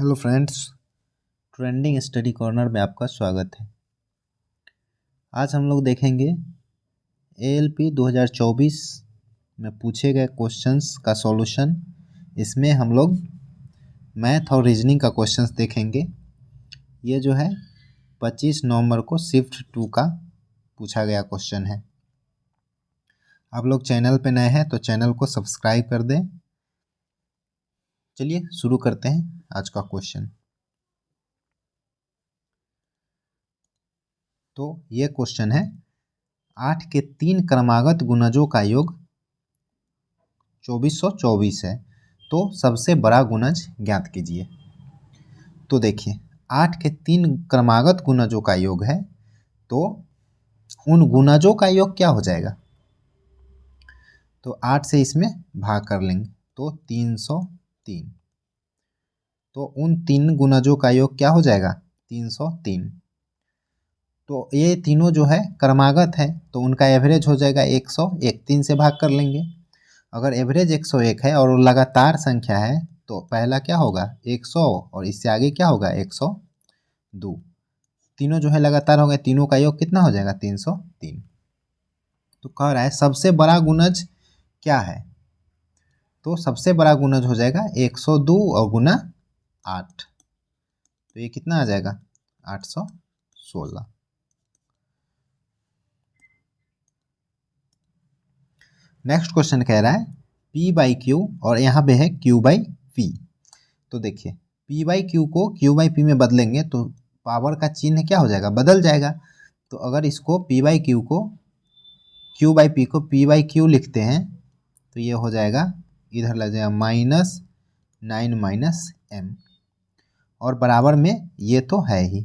Hello friends, trending study corner में आपका स्वागत है। आज हम लोग देखेंगे एएलपी 2024 में पूछे गए क्वेश्चंस का सॉल्यूशन। इसमें हम लोग मैथ और रीजनिंग का क्वेश्चंस देखेंगे। ये जो है 25 नवंबर को शिफ्ट 2 का पूछा गया क्वेश्चन है। आप लोग चैनल पे नए हैं तो चैनल को सब्सक्राइब कर दें। चलिए शुरू करते हैं आज का क्वेश्चन। तो ये क्वेश्चन है 8 के 3 क्रमागत गुणजों का योग 2424 है, तो सबसे बड़ा गुणज ज्ञात कीजिए। तो देखिए 8 के 3 क्रमागत गुणजों का योग है, तो उन गुणजों का योग क्या हो जाएगा। तो 8 से इसमें भाग कर लेंगे तो 303। तो उन 3 गुणजों का योग क्या हो जाएगा 303। तो ये तीनों जो है क्रमागत है तो उनका एवरेज हो जाएगा 101। 3 से भाग कर लेंगे। अगर एवरेज 101 है और लगातार संख्या है तो पहला क्या होगा 100 और इससे आगे क्या होगा 102। तीनों जो है लगातार हो गए, तीनों का योग कितना हो जाएगा 303। तो कह रहा है सबसे बड़ा गुणज क्या है। तो सबसे बड़ा गुणज हो जाएगा 102 और गुना 8, तो ये कितना आ जाएगा 816। नेक्स्ट क्वेश्चन कह रहा है P बाई क्यू और यहाँ पे है Q बाई पी। तो देखिए P बाई क्यू को Q बाई पी में बदलेंगे तो पावर का चिन्ह क्या हो जाएगा बदल जाएगा। तो अगर इसको P बाई क्यू को Q बाई पी को P बाई क्यू लिखते हैं तो ये हो जाएगा, इधर लग जाएगा -9 माइनस m और बराबर में ये तो है ही।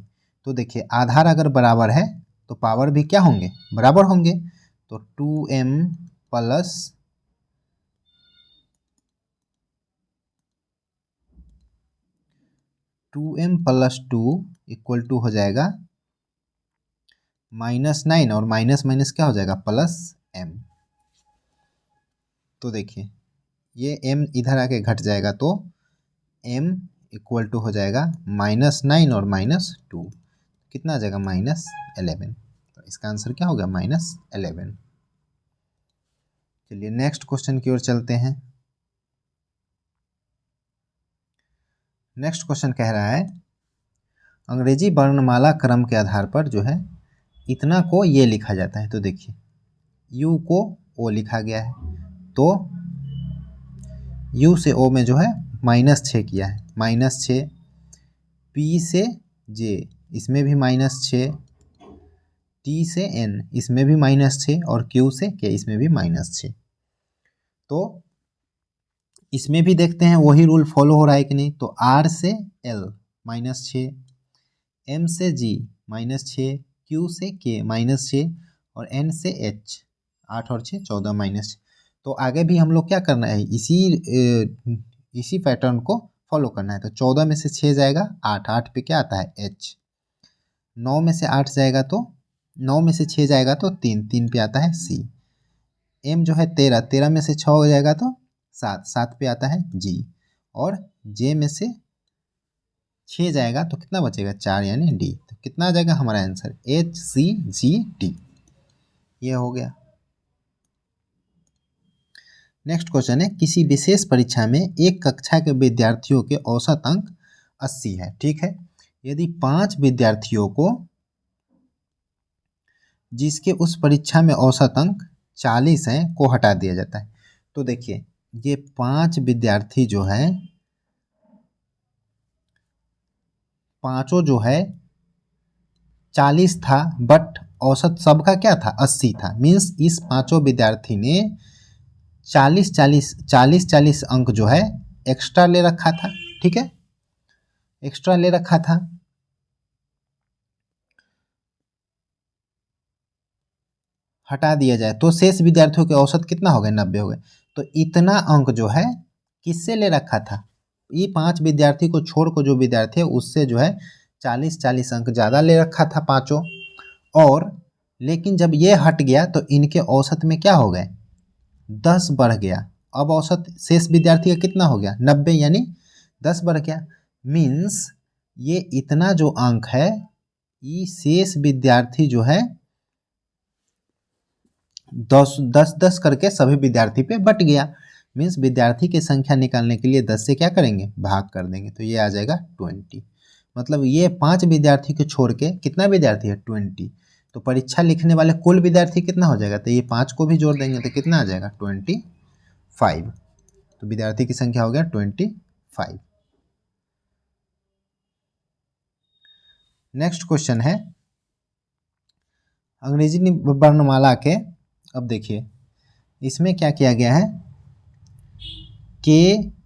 तो देखिए आधार अगर बराबर है तो पावर भी क्या होंगे बराबर होंगे। तो 2m प्लस 2 इक्वल टू हो जाएगा -9 और माइनस माइनस क्या हो जाएगा +m। तो देखिए ये m इधर आके घट जाएगा तो m इक्वल टू हो जाएगा -9 और -2, कितना आ जाएगा -11। तो इसका आंसर क्या होगा -11। चलिए नेक्स्ट क्वेश्चन की ओर चलते हैं। नेक्स्ट क्वेश्चन कह रहा है अंग्रेजी वर्णमाला क्रम के आधार पर जो है इतना को ये लिखा जाता है। तो देखिए u को o लिखा गया है, तो u से o में जो है -6 किया है, -6। p से j इसमें भी -6, t से n इसमें भी -6 और q से k इसमें भी -6। तो इसमें भी देखते हैं वही रूल फॉलो हो रहा है कि नहीं। तो r से l -6, m से g -6, q से k -6 और n से h 8 और 6 14 -6। तो आगे भी हम लोग क्या करना है इसी पैटर्न को फॉलो करना है। तो 14 में से 6 जाएगा 8, 8 पे क्या आता है h। 9 में से 8 जाएगा तो 9 में से 6 जाएगा तो 3, 3 पे आता है c। m जो है 13, 13 में से 6 हो जाएगा तो 7, 7 पे आता है g। और j में से 6 जाएगा तो कितना बचेगा 4 यानी d। तो कितना आ जाएगा हमारा आंसर HCGD। ये हो गया। नेक्स्ट क्वेश्चन है किसी विशेष परीक्षा में एक कक्षा के विद्यार्थियों के औसत अंक 80 है, ठीक है। यदि 5 विद्यार्थियों को जिसके उस परीक्षा में औसत अंक 40 हैं को हटा दिया जाता है। तो देखिए ये 5 विद्यार्थी जो है पांचों जो है 40 था बट औसत सबका क्या था 80 था। मीन्स इस पांचों विद्यार्थी ने 40 अंक जो है एक्स्ट्रा ले रखा था, ठीक है, एक्स्ट्रा ले रखा था। हटा दिया जाए तो शेष विद्यार्थियों के औसत कितना हो गए 90 हो गए। तो इतना अंक जो है किससे ले रखा था, ये 5 विद्यार्थी को छोड़ को जो विद्यार्थी है उससे जो है 40 अंक ज़्यादा ले रखा था पाँचों। और लेकिन जब ये हट गया तो इनके औसत में क्या हो गए 10 बढ़ गया। अब औसत शेष विद्यार्थी का कितना हो गया 90 यानी 10 बढ़ गया। मीन्स ये इतना जो अंक है, ये शेष विद्यार्थी जो है 10 करके सभी विद्यार्थी पे बट गया। मीन्स विद्यार्थी की संख्या निकालने के लिए 10 से क्या करेंगे, भाग कर देंगे, तो ये आ जाएगा 20। मतलब ये 5 विद्यार्थी को छोड़ के कितना विद्यार्थी है, 20। तो परीक्षा लिखने वाले कुल विद्यार्थी कितना हो जाएगा, तो ये 5 को भी जोड़ देंगे तो कितना आ जाएगा, 25। तो विद्यार्थी की संख्या हो गया 25। नेक्स्ट क्वेश्चन है अंग्रेजी वर्णमाला के। अब देखिए इसमें क्या किया गया है, के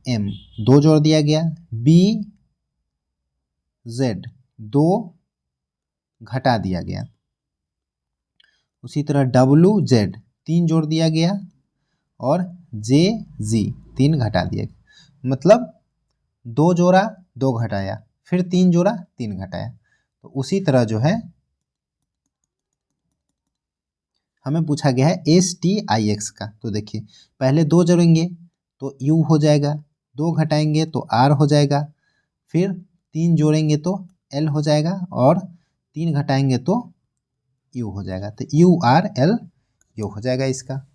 एम 2 जोड़ दिया गया, बी जेड 2 घटा दिया गया, उसी तरह डब्लू जेड 3 जोड़ दिया गया और जे जी 3 घटा दिया गया। मतलब 2 जोड़ा 2 घटाया, फिर 3 जोड़ा 3 घटाया। तो उसी तरह जो है हमें पूछा गया है STIX का। तो देखिए पहले 2 जोड़ेंगे तो U हो जाएगा, 2 घटाएंगे तो R हो जाएगा, फिर 3 जोड़ेंगे तो L हो जाएगा और 3 घटाएंगे तो U हो जाएगा। तो URL U हो जाएगा इसका।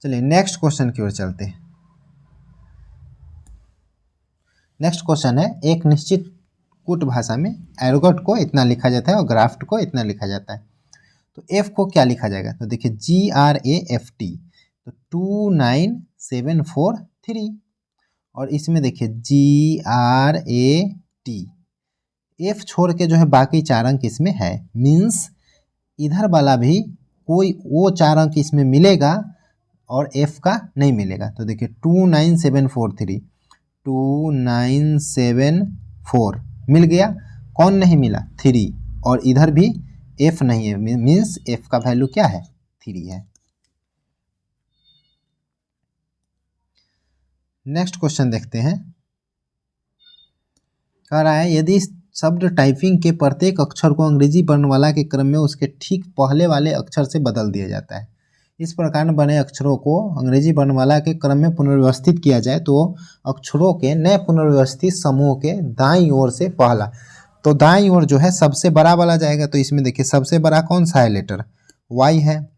चलिए नेक्स्ट क्वेश्चन की ओर चलते हैं। नेक्स्ट क्वेश्चन है एक निश्चित कूट भाषा में एरोगट को इतना लिखा जाता है और ग्राफ्ट को इतना लिखा जाता है। तो F को क्या लिखा जाएगा, तो देखिए GRAFT, तो 29743। और इसमें देखिए GRAT, F छोड़ के जो है बाकी 4 अंक इसमें है। मीन्स इधर वाला भी कोई वो 4 अंक इसमें मिलेगा और F का नहीं मिलेगा। तो देखिए 29743, 2974 मिल गया, कौन नहीं मिला, 3। और इधर भी F नहीं है, मीन्स F का वैल्यू क्या है, 3 है। नेक्स्ट क्वेश्चन देखते हैं। कह रहा है यदि शब्द टाइपिंग के प्रत्येक अक्षर को अंग्रेजी वर्णमाला के क्रम में उसके ठीक पहले वाले अक्षर से बदल दिया जाता है, इस प्रकार बने अक्षरों को अंग्रेजी वर्णमाला के क्रम में पुनर्व्यवस्थित किया जाए तो अक्षरों के नए पुनर्व्यवस्थित समूह के दाईं ओर से पहला, तो दाईं ओर जो है सबसे बड़ा वाला जाएगा। तो इसमें देखिए सबसे बड़ा कौन सा है, लेटर Y है,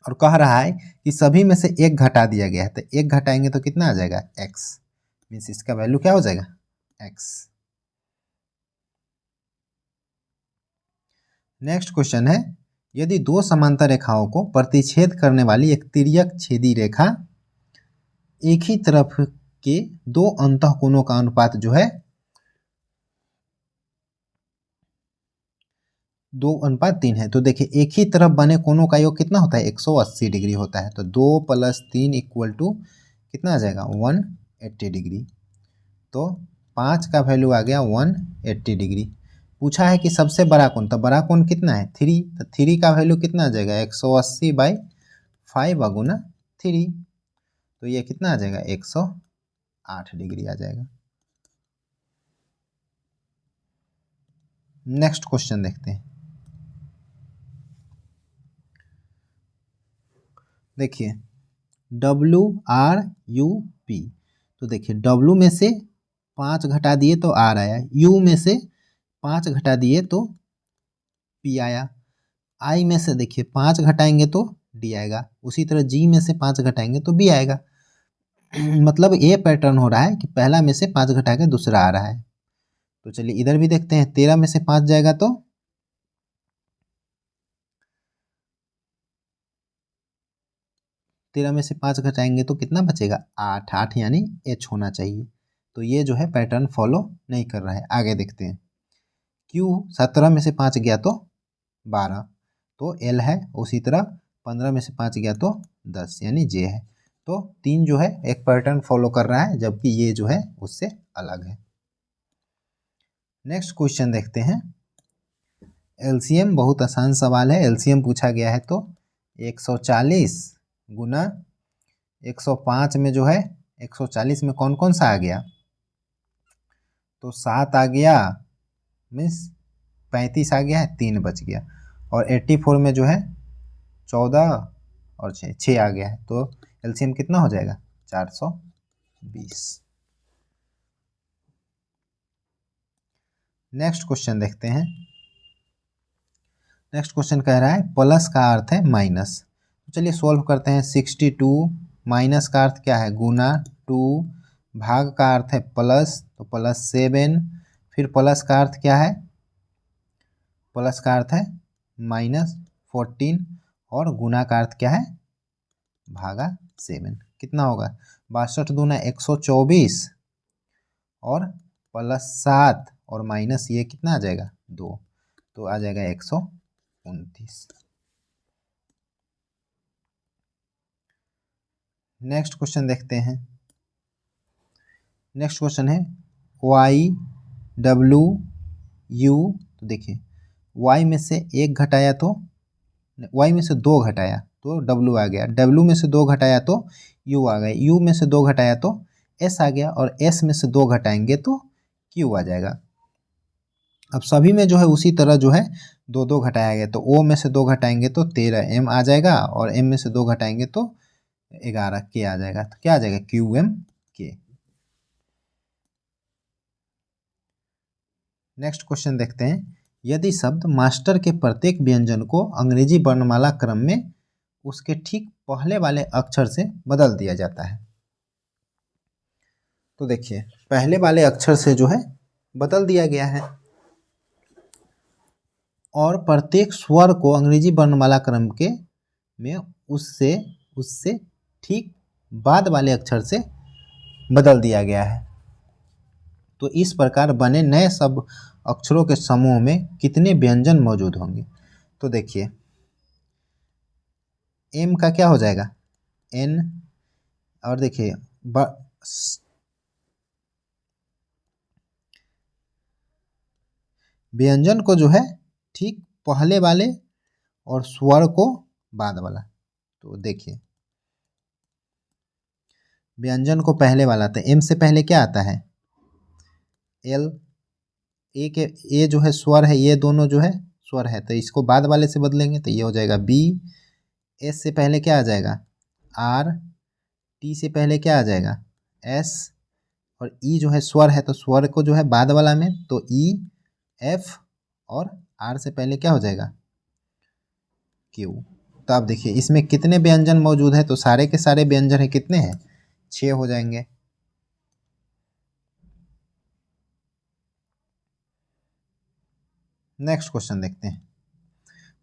और कह रहा है कि सभी में से 1 घटा दिया गया है, तो 1 घटाएंगे तो कितना आ जाएगा, X। मीन्स इसका वैल्यू क्या हो जाएगा, X। नेक्स्ट क्वेश्चन है यदि 2 समांतर रेखाओं को प्रतिच्छेद करने वाली एक तिर्यक छेदी रेखा एक ही तरफ के 2 अंतःकोणों का अनुपात जो है 2:3 है, तो देखिए एक ही तरफ बने कोणों का योग कितना होता है, 180 डिग्री होता है। तो 2 + 3 = कितना आ जाएगा, 180 डिग्री। तो 5 का वैल्यू आ गया 180 डिग्री। पूछा है कि सबसे बड़ा कोण, तो बड़ा कोण कितना है, 3। तो 3 का वैल्यू कितना आ जाएगा, 180/5 × 3। तो ये कितना आ जाएगा, 108 डिग्री आ जाएगा। नेक्स्ट क्वेश्चन देखते हैं। देखिए WRUP, तो देखिए W में से 5 घटा दिए तो R आया, U में से 5 घटा दिए तो P आया, I में से देखिए 5 घटाएंगे तो D आएगा, उसी तरह G में से 5 घटाएंगे तो B आएगा। मतलब ये पैटर्न हो रहा है कि पहला में से 5 घटा के दूसरा आ रहा है। तो चलिए इधर भी देखते हैं, 13 में से 5 जाएगा तो 13 में से 5 घटाएंगे तो कितना बचेगा, 8। 8 यानी H होना चाहिए। तो ये जो है पैटर्न फॉलो नहीं कर रहा है। आगे देखते हैं। Q 17 में से 5 गया तो 12, तो L है, उसी तरह 15 में से 5 गया तो 10 यानी J है। तो 3 जो है एक पैटर्न फॉलो कर रहा है, जबकि ये जो है उससे अलग है। नेक्स्ट क्वेश्चन देखते हैं। LCM बहुत आसान सवाल है। LCM पूछा गया है तो 140 गुना 105 में जो है 140 में कौन कौन सा आ गया, तो 7 आ गया, मीन्स 35 आ गया है, 3 बच गया। और 84 में जो है 14 और 6 आ गया है। तो LCM कितना हो जाएगा, 420। नेक्स्ट क्वेश्चन देखते हैं। नेक्स्ट क्वेश्चन कह रहा है प्लस का अर्थ है माइनस। तो चलिए सॉल्व करते हैं। 62 माइनस का अर्थ क्या है? गुना 2, भाग का अर्थ है प्लस, तो +7, फिर प्लस का अर्थ क्या है? प्लस का अर्थ है -14 और गुना का अर्थ क्या है? भागा 7। कितना होगा? 62 दूना 124 और +7 और माइनस ये कितना आ जाएगा? 2, तो आ जाएगा 129। नेक्स्ट क्वेश्चन देखते हैं। नेक्स्ट क्वेश्चन है y w u। तो देखिए y में से 1 घटाया तो y में से 2 घटाया तो w आ गया, w में से 2 घटाया तो u आ गया, u में से 2 घटाया तो s आ गया और s में से 2 घटाएंगे तो q आ जाएगा। अब सभी में जो है उसी तरह जो है 2 घटाया गया, तो o में से 2 घटाएंगे तो 13 m आ जाएगा और m में से 2 घटाएंगे तो 11 k आ जाएगा। तो क्या आ जाएगा? QM k। नेक्स्ट क्वेश्चन देखते हैं। यदि शब्द मास्टर के प्रत्येक व्यंजन को अंग्रेजी वर्णमाला क्रम में उसके ठीक पहले वाले अक्षर से बदल दिया जाता है, तो देखिए पहले वाले अक्षर से जो है बदल दिया गया है और प्रत्येक स्वर को अंग्रेजी वर्णमाला क्रम के में उससे उससे ठीक बाद वाले अक्षर से बदल दिया गया है। तो इस प्रकार बने नए सब अक्षरों के समूह में कितने व्यंजन मौजूद होंगे? तो देखिए एम का क्या हो जाएगा? एन, और देखिए व्यंजन को जो है ठीक पहले वाले और स्वर को बाद वाला। तो देखिए व्यंजन को पहले वाला, तो एम से पहले क्या आता है? एल। ए के ए जो है स्वर है, ये दोनों जो है स्वर है, तो इसको बाद वाले से बदलेंगे तो ये हो जाएगा बी। एस से पहले क्या आ जाएगा? आर। टी से पहले क्या आ जाएगा? एस। और ई जो है स्वर है, तो स्वर को जो है बाद वाला में तो ई। एफ और आर से पहले क्या हो जाएगा? क्यू। तो आप देखिए इसमें कितने व्यंजन मौजूद है? तो सारे के सारे व्यंजन है कितने हैं? 6 हो जाएंगे। नेक्स्ट क्वेश्चन देखते हैं।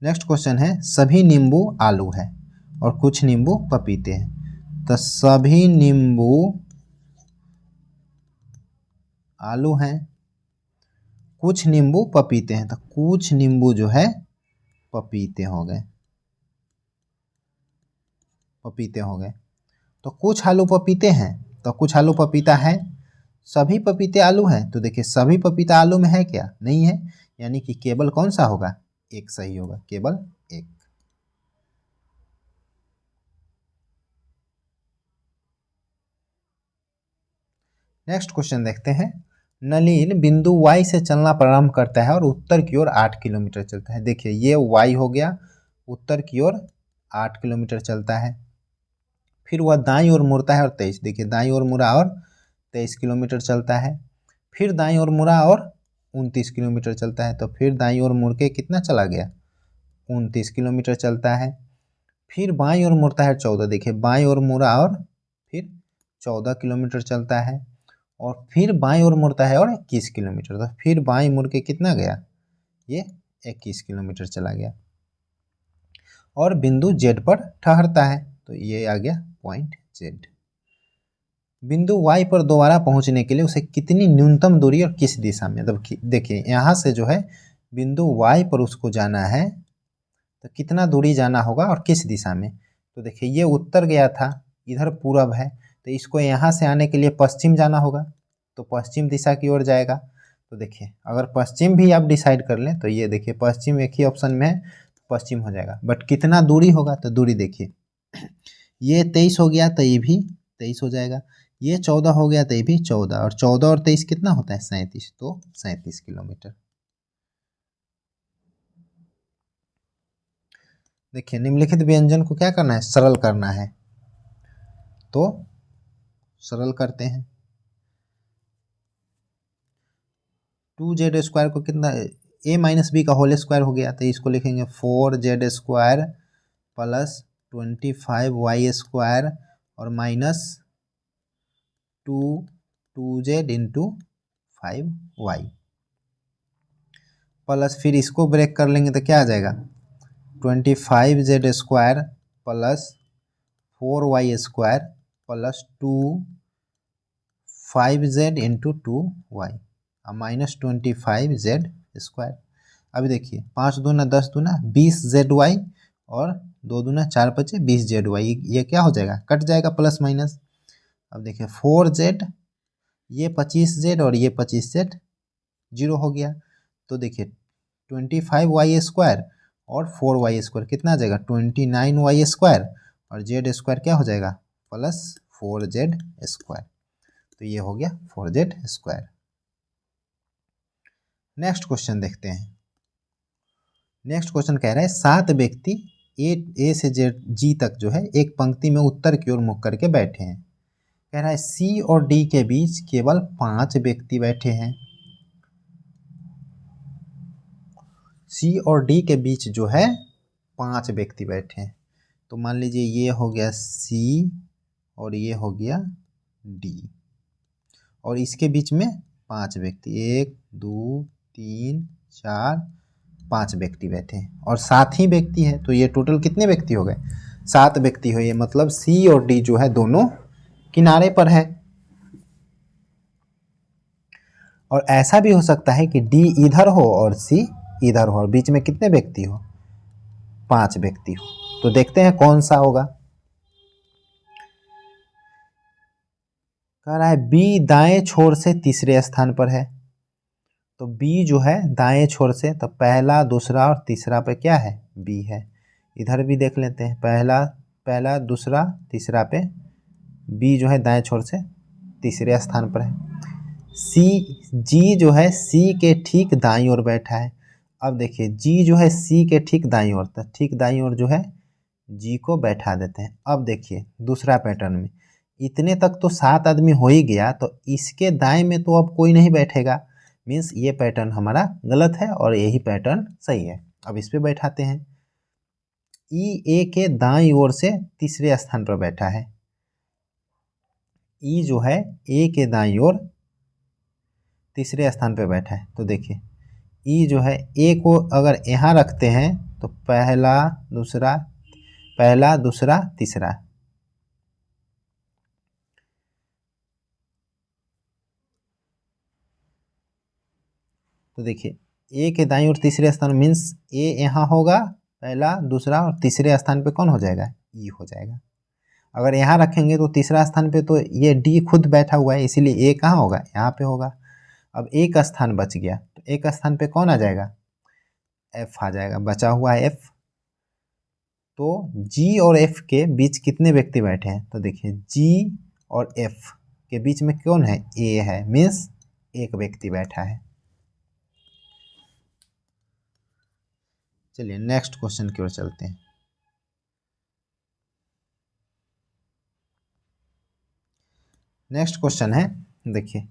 नेक्स्ट क्वेश्चन है सभी नींबू आलू है और कुछ नींबू पपीते हैं। तो सभी नींबू आलू हैं, कुछ नींबू पपीते हैं, तो कुछ नींबू जो है पपीते हो गए, पपीते हो गए। तो कुछ आलू पपीते हैं, तो कुछ आलू पपीता है। सभी पपीते आलू हैं, तो देखिए सभी पपीता आलू में है क्या? नहीं है, यानी कि केवल कौन सा होगा? एक सही होगा, केवल एक। नेक्स्ट क्वेश्चन देखते हैं। नलिन बिंदु y से चलना प्रारंभ करता है और उत्तर की ओर 8 किलोमीटर चलता है। देखिए ये y हो गया, उत्तर की ओर 8 किलोमीटर चलता है। फिर वह दाईं ओर मुड़ता है और 23, देखिए दाईं ओर मुड़ा और 23 किलोमीटर चलता है। फिर दाईं ओर मुड़ा और 29 किलोमीटर चलता है। तो फिर दाईं ओर मुड़ के कितना चला गया? 29 किलोमीटर चलता है। फिर बाईं ओर मुड़ता है 14, देखिए बाईं ओर मुड़ा और फिर 14 किलोमीटर चलता है। और फिर बाईं ओर मुड़ता है और 21 किलोमीटर, तो फिर बाईं मुड़ के कितना गया? ये 21 किलोमीटर चला गया और बिंदु जेड पर ठहरता है। तो ये आ गया पॉइंट जेड। बिंदु वाई पर दोबारा पहुंचने के लिए उसे कितनी न्यूनतम दूरी और किस दिशा में, मतलब देखिए यहाँ से जो है बिंदु वाई पर उसको जाना है, तो कितना दूरी जाना होगा और किस दिशा में? तो देखिए ये उत्तर गया था, इधर पूरब है, तो इसको यहाँ से आने के लिए पश्चिम जाना होगा, तो पश्चिम दिशा की ओर जाएगा। तो देखिए अगर पश्चिम भी आप डिसाइड कर लें तो ये देखिए पश्चिम एक ही ऑप्शन में है, पश्चिम हो जाएगा। बट कितना दूरी होगा? तो दूरी देखिए ये 23 हो गया तो ये भी 23 हो जाएगा, ये 14 हो गया तो ये भी 14, और 14 और 23 कितना होता है? 37, तो 37 किलोमीटर। देखिए निम्नलिखित व्यंजन को क्या करना है? सरल करना है, तो सरल करते हैं। 2z² को कितना a माइनस बी का होल स्क्वायर हो गया, तो इसको लिखेंगे 4z² प्लस 25y² और minus 2z into 5y plus फिर इसको ब्रेक कर लेंगे तो क्या आ जाएगा 25z² plus 4y² plus 5z into 2y और माइनस 25z²। अभी देखिए 5 दूना 10 दूना 20zy और 2 दूना 4 बचे 20zy, ये क्या हो जाएगा कट जाएगा प्लस माइनस। अब देखिए 4z ये 25z और ये 25z 0 हो गया, तो देखिए 25y² और 4y² कितना आ जाएगा 29y² और z² क्या हो जाएगा प्लस 4z², तो ये हो गया 4z²। नेक्स्ट क्वेश्चन देखते हैं। नेक्स्ट क्वेश्चन कह रहा है 7 व्यक्ति ए से जी तक जो है एक पंक्ति में उत्तर की ओर मुख करके बैठे हैं। कह रहा है सी और डी के बीच केवल 5 व्यक्ति बैठे हैं। सी और डी के बीच जो है 5 व्यक्ति बैठे हैं, तो मान लीजिए ये हो गया सी और ये हो गया डी और इसके बीच में 5 व्यक्ति 1 2 3 4 5 व्यक्ति बैठे हैं और 7 ही व्यक्ति है, तो ये टोटल कितने व्यक्ति हो गए 7 व्यक्ति हो। ये मतलब सी और डी जो है दोनों किनारे पर है। और ऐसा भी हो सकता है कि डी इधर हो और सी इधर हो और बीच में कितने व्यक्ति हो 5 व्यक्ति हो, तो देखते हैं कौन सा होगा। कह रहा है बी दाएं छोर से तीसरे स्थान पर है, तो बी जो है दाएं छोर से, तो पहला दूसरा और तीसरा पे क्या है बी है। इधर भी देख लेते हैं पहला दूसरा तीसरा पे बी जो है दाएं छोर से तीसरे स्थान पर है। जी जो है सी के ठीक दाईं ओर बैठा है। अब देखिए जी जो है सी के ठीक दाईं ओर, तो ठीक दाईं ओर जो है जी को बैठा देते हैं। अब देखिए दूसरा पैटर्न में इतने तक तो 7 आदमी हो ही गया, तो इसके दाएं में तो अब कोई नहीं बैठेगा, मीन्स ये पैटर्न हमारा गलत है और यही पैटर्न सही है। अब इस पे बैठाते हैं। ई ए के दाईं ओर से तीसरे स्थान पर बैठा है। ई जो है ए के दाईं ओर तीसरे स्थान पर बैठा है, तो देखिए ई जो है ए को अगर यहाँ रखते हैं तो पहला दूसरा तीसरा, तो देखिए ए के दाईं ओर तीसरे स्थान मीन्स ए यहाँ होगा पहला दूसरा और तीसरे स्थान पे कौन हो जाएगा ई हो जाएगा। अगर यहाँ रखेंगे तो तीसरा स्थान पे तो ये डी खुद बैठा हुआ है, इसीलिए ए कहाँ होगा यहाँ पे होगा। अब एक स्थान बच गया, तो एक स्थान पे कौन आ जाएगा एफ आ जाएगा, बचा हुआ है एफ। तो जी और एफ के बीच कितने व्यक्ति बैठे हैं, तो देखिए जी और एफ के बीच में कौन है ए है, मीन्स एक व्यक्ति बैठा है। चलिए नेक्स्ट क्वेश्चन की ओर चलते हैं। नेक्स्ट क्वेश्चन है देखिए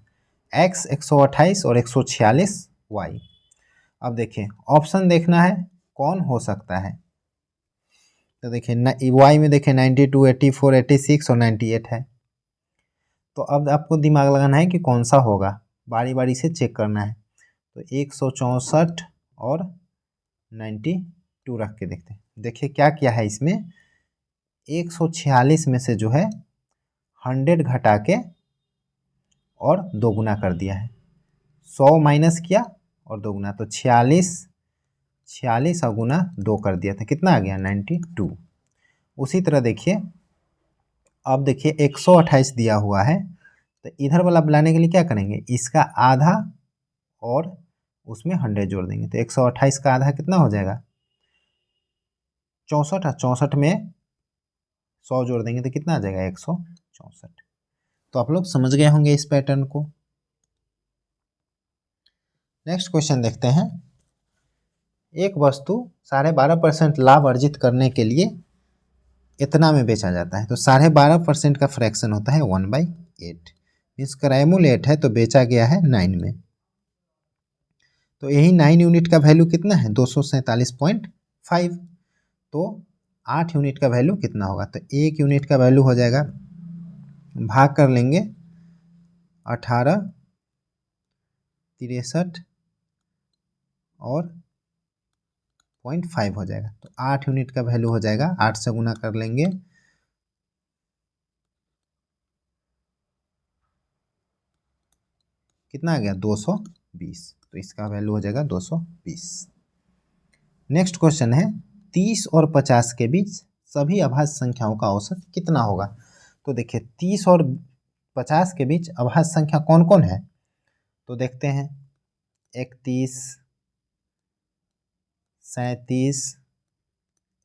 x 128 और 146 y। अब देखिए ऑप्शन देखना है कौन हो सकता है, तो देखिए y में देखिए 92 84 86 और 98 है। तो अब आपको दिमाग लगाना है कि कौन सा होगा, बारी बारी से चेक करना है। तो 164 और 92 रख के देखते हैं। देखिए क्या किया है इसमें 146 में से जो है 100 घटा के और 2 गुना कर दिया है, 100 माइनस किया और 2 गुना, तो 46 और गुना 2 कर दिया था, कितना आ गया 92। उसी तरह देखिए अब देखिए 128 दिया हुआ है, तो इधर वाला बुलाने के लिए क्या करेंगे इसका आधा और उसमें 100 जोड़ देंगे, तो 128 का आधा कितना हो जाएगा 64, 64 में 100 जोड़ देंगे तो कितना आ जाएगा 164। तो आप लोग समझ गए होंगे इस पैटर्न को। नेक्स्ट क्वेश्चन देखते हैं। एक वस्तु 12.5% लाभ अर्जित करने के लिए इतना में बेचा जाता है, तो 12.5% का फ्रैक्शन होता है 1/8, मीन्स क्रय मूल्य 8 है तो बेचा गया है 9 में। तो यही 9 यूनिट का वैल्यू कितना है 247.5। तो 8 यूनिट का वैल्यू कितना होगा, तो 1 यूनिट का वैल्यू हो जाएगा, भाग कर लेंगे 18, 63 और 0.5 हो जाएगा। तो 8 यूनिट का वैल्यू हो जाएगा, 8 से गुना कर लेंगे, कितना आ गया 220। तो इसका वैल्यू हो जाएगा 220। नेक्स्ट क्वेश्चन है 30 और 50 के बीच सभी अभाज्य संख्याओं का औसत कितना होगा। तो देखिए 30 और 50 के बीच अभाज्य संख्या कौन कौन है, तो देखते हैं 31, 37,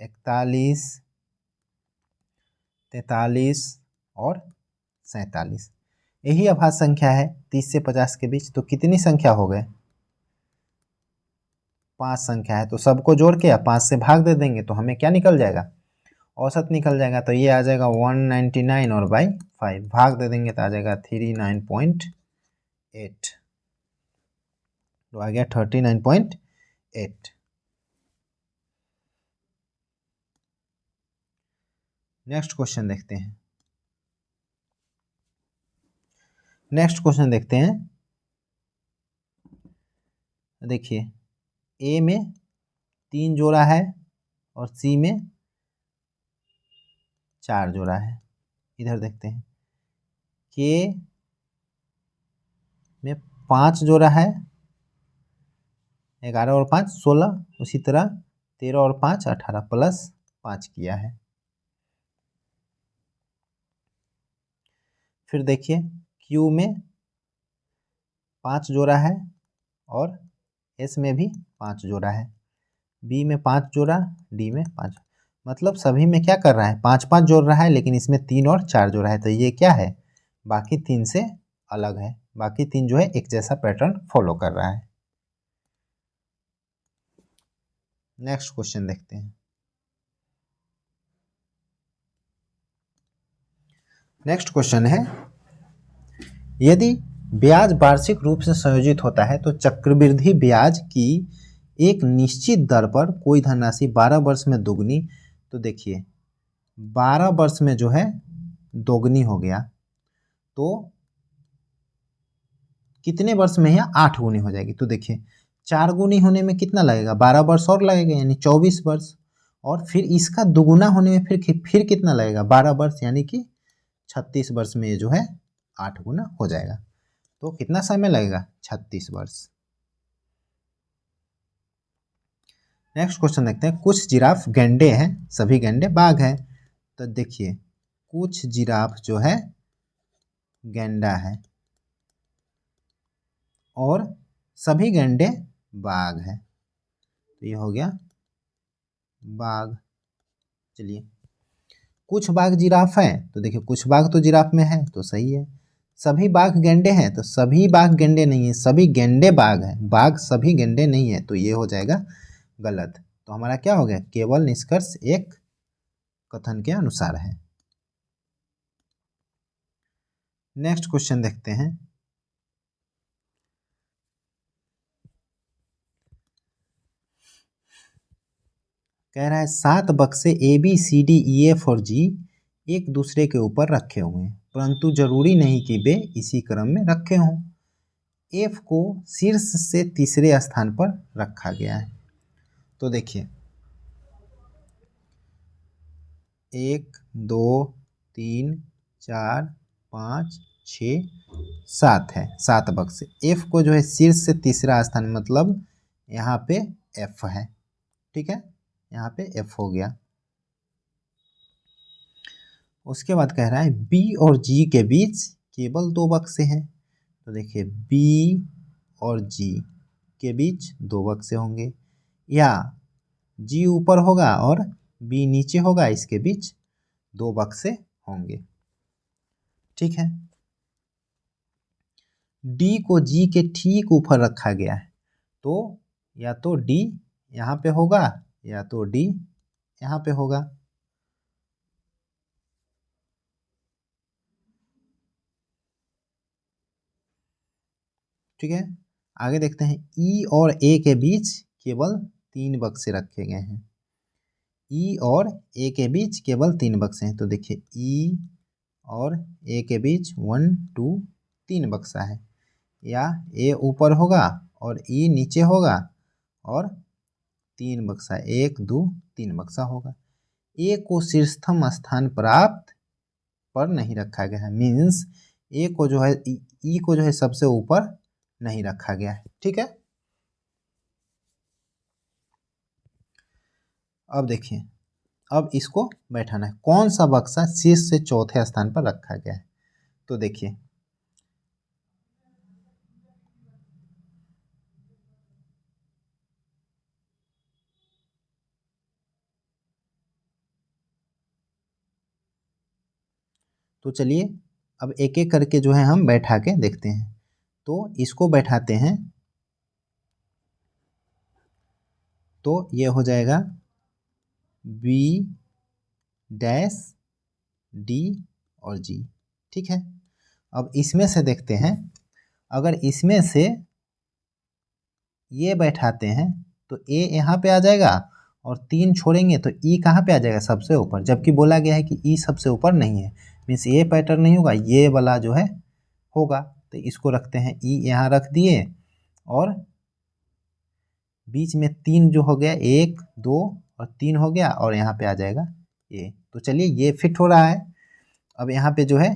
41, 43 और 47। यही अभाज्य संख्या है 30 से 50 के बीच। तो कितनी संख्या हो गए, 5 संख्या है। तो सबको जोड़ के 5 से भाग दे देंगे तो हमें क्या निकल जाएगा, औसत निकल जाएगा। तो ये आ जाएगा 199 और बाई 5 भाग दे देंगे तो आ जाएगा 39.8। तो आ गया 39.8। नेक्स्ट क्वेश्चन देखते हैं। नेक्स्ट क्वेश्चन देखते हैं, देखिए ए में 3 जोड़ा है और सी में 4 जोड़ा है। इधर देखते हैं के में 5 जोड़ा है, 11 और 5 16, उसी तरह 13 और 5 18 प्लस 5 किया है। फिर देखिए क्यू में 5 जोड़ा है और एस में भी 5 जोड़ा है, बी में 5 जोड़ा, डी में 5। मतलब सभी में क्या कर रहा है, 5 5 जोड़ रहा है, लेकिन इसमें 3 और 4 जोड़ा है। तो ये क्या है, बाकी 3 से अलग है, बाकी 3 जो है एक जैसा पैटर्न फॉलो कर रहा है। नेक्स्ट क्वेश्चन देखते हैं। नेक्स्ट क्वेश्चन है, यदि ब्याज वार्षिक रूप से संयोजित होता है तो चक्रवृद्धि ब्याज की एक निश्चित दर पर कोई धनराशि 12 वर्ष में दोगुनी। तो देखिए 12 वर्ष में जो है दोगुनी हो गया, तो कितने वर्ष में यह 8 गुनी हो जाएगी। तो देखिए 4 गुनी होने में कितना लगेगा, 12 वर्ष और लगेगा, यानी 24 वर्ष। और फिर इसका दुगुना होने में फिर कितना लगेगा, 12 वर्ष, यानी कि 36 वर्ष में ये जो है 8 गुना हो जाएगा। तो कितना समय लगेगा, 36 वर्ष। नेक्स्ट क्वेश्चन देखते हैं, कुछ जिराफ गैंडे हैं, सभी गैंडे बाघ हैं। तो देखिए कुछ जिराफ जो है गैंडा है और सभी गैंडे बाघ है। तो ये हो गया बाघ। चलिए कुछ बाघ जिराफ है, तो देखिए कुछ बाघ तो जिराफ में है, तो सही है। सभी बाघ गैंडे हैं, तो सभी बाघ गैंडे नहीं है, सभी गैंडे बाघ हैं, बाघ सभी गैंडे नहीं है, तो ये हो जाएगा गलत। तो हमारा क्या हो गया, केवल निष्कर्ष एक कथन के अनुसार है। नेक्स्ट क्वेश्चन देखते हैं, कह रहा है 7 बक्से ABCDEF और G एक दूसरे के ऊपर रखे हुए हैं, परंतु जरूरी नहीं कि वे इसी क्रम में रखे हों। F को शीर्ष से तीसरे स्थान पर रखा गया है। तो देखिए 1 2 3 4 5 6 7 है, 7 बक्से। F को जो है शीर्ष से तीसरा स्थान, मतलब यहाँ पे F है, ठीक है, यहाँ पे F हो गया। उसके बाद कह रहा है B और G के बीच केवल 2 बक्से हैं। तो देखिए B और G के बीच 2 बक्से होंगे, या G ऊपर होगा और B नीचे होगा, इसके बीच 2 बक्से होंगे, ठीक है। D को G के ठीक ऊपर रखा गया है, तो या तो D यहाँ पे होगा या तो D यहाँ पे होगा। ठीक है, आगे देखते हैं ई और ए के बीच केवल 3 बक्से रखे गए हैं। ई और ए के बीच केवल 3 बक्से हैं, तो देखिए ई और ए के बीच 1 2 3 बक्सा है, या ए ऊपर होगा और ई नीचे होगा और 3 बक्सा 1 2 3 बक्सा होगा। ए को शीर्षतम स्थान प्राप्त पर नहीं रखा गया है, मीन्स ए को जो है ई को जो है सबसे ऊपर नहीं रखा गया है। ठीक है, अब देखिए, अब इसको बैठाना है, कौन सा बक्सा शीर्ष से चौथे स्थान पर रखा गया है। तो देखिए तो चलिए अब एक एक करके जो है हम बैठा के देखते हैं। तो इसको बैठाते हैं तो ये हो जाएगा बी डैश डी और जी। ठीक है, अब इसमें से देखते हैं, अगर इसमें से ये बैठाते हैं तो ए यहाँ पे आ जाएगा और 3 छोड़ेंगे तो ई कहाँ पे आ जाएगा, सबसे ऊपर, जबकि बोला गया है कि ई सबसे ऊपर नहीं है, मीन्स ये पैटर्न नहीं होगा, ये वाला जो है होगा। तो इसको रखते हैं, ई यहाँ रख दिए और बीच में 3 जो हो गया, 1 2 और 3 हो गया और यहाँ पे आ जाएगा ये। तो चलिए ये फिट हो रहा है। अब यहाँ पे जो है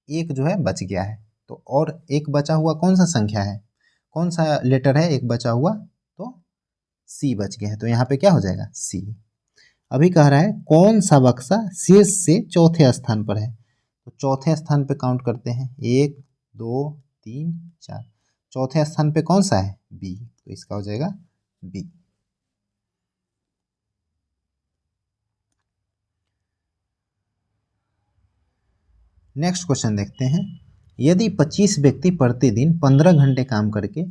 एक जो है बच गया है, तो और एक बचा हुआ कौन सा संख्या है, कौन सा लेटर है एक बचा हुआ, तो सी बच गया है, तो यहाँ पे क्या हो जाएगा सी। अभी कह रहा है कौन सा बक्सा शीर्ष से चौथे स्थान पर है, तो चौथे स्थान पे काउंट करते हैं, 1 2 3 4, चौथे स्थान पे कौन सा है बी, तो इसका हो जाएगा बी। नेक्स्ट क्वेश्चन देखते हैं, यदि 25 व्यक्ति प्रतिदिन 15 घंटे काम करके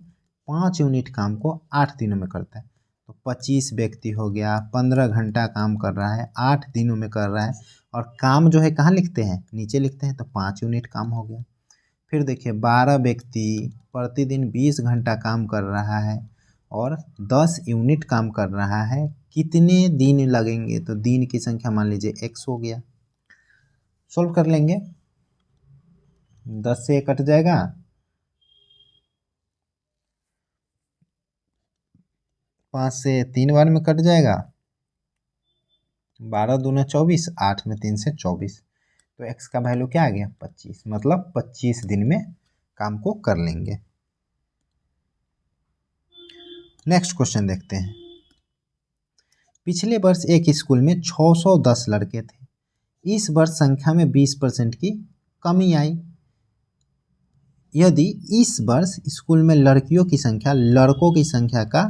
5 यूनिट काम को 8 दिनों में करता है, तो 25 व्यक्ति हो गया, 15 घंटा काम कर रहा है, 8 दिनों में कर रहा है, और काम जो है कहाँ लिखते हैं, नीचे लिखते हैं, तो 5 यूनिट काम हो गया। फिर देखिए 12 व्यक्ति प्रतिदिन 20 घंटा काम कर रहा है और 10 यूनिट काम कर रहा है, कितने दिन लगेंगे, तो दिन की संख्या मान लीजिए x हो गया। सोल्व कर लेंगे, 10 से कट जाएगा, 5 से 3 बार में कट जाएगा, 12 दूना 24, 8 में 3 से 24, तो x का वैल्यू क्या आ गया 25, मतलब 25 दिन में काम को कर लेंगे। नेक्स्ट क्वेश्चन देखते हैं, पिछले वर्ष एक स्कूल में 610 लड़के थे, इस वर्ष संख्या में 20% की कमी आई। यदि इस वर्ष स्कूल में लड़कियों की संख्या लड़कों की संख्या का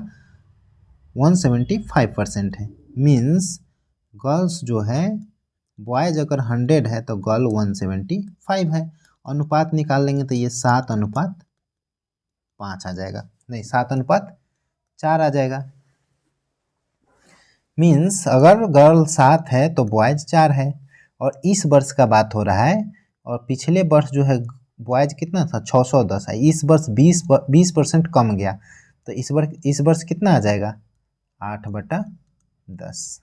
175% है, मीन्स गर्ल्स जो है, बॉयज अगर 100 है तो गर्ल 175 है, अनुपात निकाल लेंगे तो ये 7:5 आ जाएगा, नहीं 7:4 आ जाएगा। मीन्स अगर गर्ल 7 है तो बॉयज 4 है, और इस वर्ष का बात हो रहा है, और पिछले वर्ष जो है बॉयज कितना था 610 है, इस वर्ष 20% कम गया, तो इस वर्ष कितना आ जाएगा 8/10।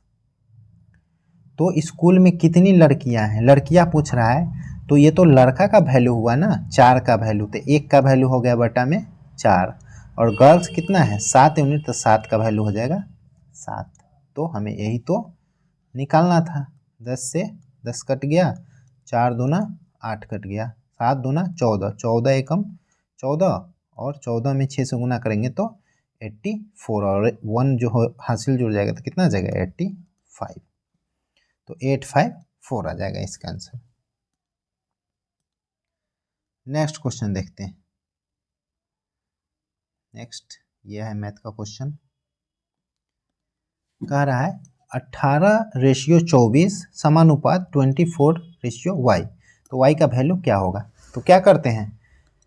तो स्कूल में कितनी लड़कियां हैं, लड़कियां पूछ रहा है, तो ये तो लड़का का वैल्यू हुआ ना, 4 का वैल्यू, तो 1 का वैल्यू हो गया बटा में 4, और गर्ल्स कितना है 7 यूनिट, तो 7 का वैल्यू हो जाएगा 7। तो हमें यही तो निकालना था, 10 से 10 कट गया, 4 दूना 8 कट गया, 7 दूना 14, 14 एकम 14, और 14 में 6 से गुना करेंगे तो 84, और 1 जो हो हासिल जुड़ जाएगा तो कितना आ जाएगा 85, तो 854 आ जाएगा इसका आंसर। नेक्स्ट क्वेश्चन देखते हैं, नेक्स्ट यह है मैथ का क्वेश्चन, कह रहा है 18:24 समानुपात 24:y, तो y का वैल्यू क्या होगा। तो क्या करते हैं,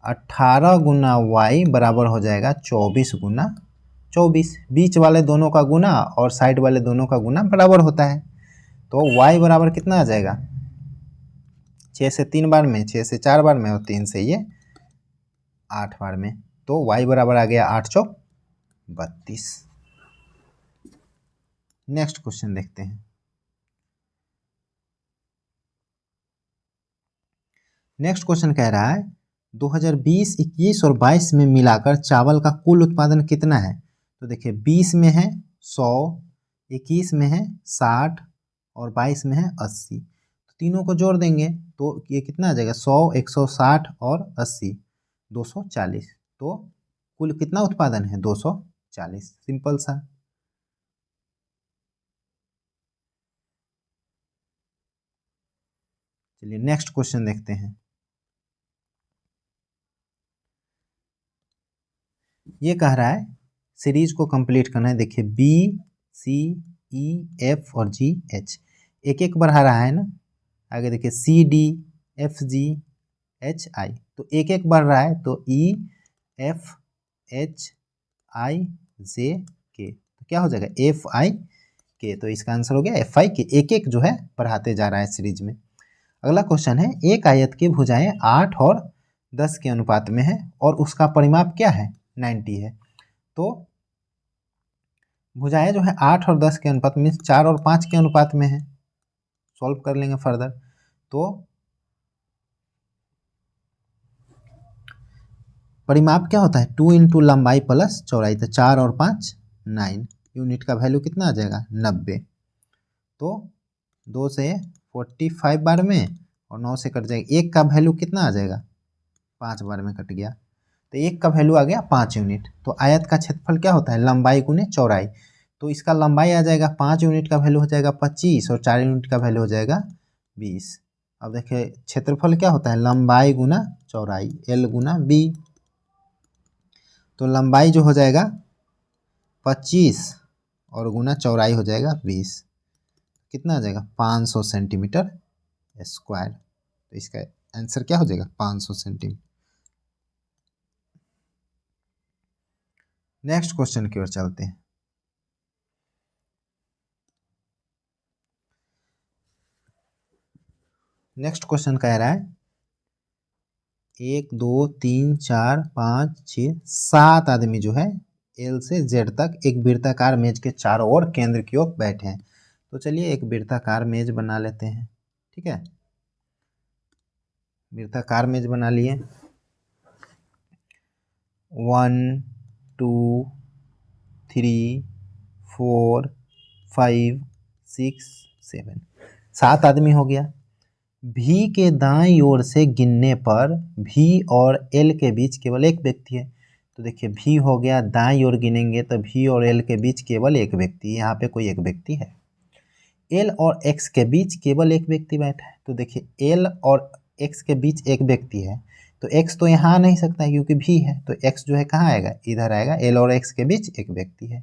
18 गुना y बराबर हो जाएगा 24 गुना 24, बीच वाले दोनों का गुना और साइड वाले दोनों का गुना बराबर होता है, तो y बराबर कितना आ जाएगा, 6 से 3 बार में, 6 से 4 बार में, और 3 से ये 8 बार में, तो y बराबर आ गया 8 चौक 32। नेक्स्ट क्वेश्चन देखते हैं। नेक्स्ट क्वेश्चन कह रहा है 2020, 21 और 22 में मिलाकर चावल का कुल उत्पादन कितना है। तो देखिए 20 में है 100, 21 में है 60 और 22 में है 80। तो तीनों को जोड़ देंगे तो ये कितना आ जाएगा 100, 160 और 80, 240। तो कुल कितना उत्पादन है 240। सिंपल सा। चलिए नेक्स्ट क्वेश्चन देखते हैं। ये कह रहा है सीरीज को कंप्लीट करना है। देखिए बी, सी, ई, एफ और जी, एच, एक एक बढ़ा रहा है ना। आगे देखिए सी, डी, एफ, जी, एच, आई, तो एक एक बढ़ रहा है। तो ई, एफ, एच, आई, जे, के, तो क्या हो जाएगा एफ, आई, के। तो इसका आंसर हो गया एफ, आई, के। एक एक जो है बढ़ाते जा रहा है सीरीज में। अगला क्वेश्चन है एक आयत की भुजाएं 8 और 10 के अनुपात में है और उसका परिमाप क्या है 90 है। तो भुजाएं जो है 8 और 10 के अनुपात में 4 और 5 के अनुपात में है। सॉल्व कर लेंगे फर्दर। तो परिमाप क्या होता है 2 इंटू लंबाई प्लस चौड़ाई। तो 4 और 5 9। यूनिट का वैल्यू कितना आ जाएगा 90। तो 2 से 45 बार में और 9 से कट जाएगा। 1 का वैल्यू कितना आ जाएगा 5 बार में कट गया। तो 1 का वैल्यू आ गया 5 यूनिट। तो आयत का क्षेत्रफल क्या होता है लंबाई गुने चौड़ाई। तो इसका लंबाई आ जाएगा 5 यूनिट का वैल्यू हो जाएगा 25 और 4 यूनिट का वैल्यू हो जाएगा 20। अब देखिए क्षेत्रफल क्या होता है लंबाई गुना चौड़ाई, L गुना B। तो लंबाई जो हो जाएगा 25 और गुना चौड़ाई हो जाएगा 20। कितना आ जाएगा 500 सेंटीमीटर स्क्वायर। तो इसका आंसर क्या हो जाएगा 500 सेंटीमीटर। नेक्स्ट क्वेश्चन की ओर चलते हैं। नेक्स्ट क्वेश्चन कह रहा है 1, 2, 3, 4, 5, 6, 7 आदमी जो है L से Z तक एक वृत्ताकार मेज के चारों ओर केंद्र की ओर बैठे हैं। तो चलिए एक वृत्ताकार मेज बना लेते हैं। ठीक है, वृत्ताकार मेज बना लिए। 1, 2, 3, 4, 5, 6, 7, 7 आदमी हो गया। भी के दाईं ओर से गिनने पर भी और एल के बीच केवल एक व्यक्ति है। तो देखिए भी हो गया, दाईं ओर गिनेंगे तो भी और एल के बीच केवल एक व्यक्ति, यहाँ पे कोई एक व्यक्ति है। एल और एक्स के बीच केवल एक व्यक्ति बैठा है। तो देखिए एल और एक्स के बीच एक व्यक्ति है तो एक्स तो यहाँ आ नहीं सकता है क्योंकि भी है। तो एक्स जो है कहाँ आएगा इधर आएगा। एल और एक्स के बीच एक व्यक्ति है।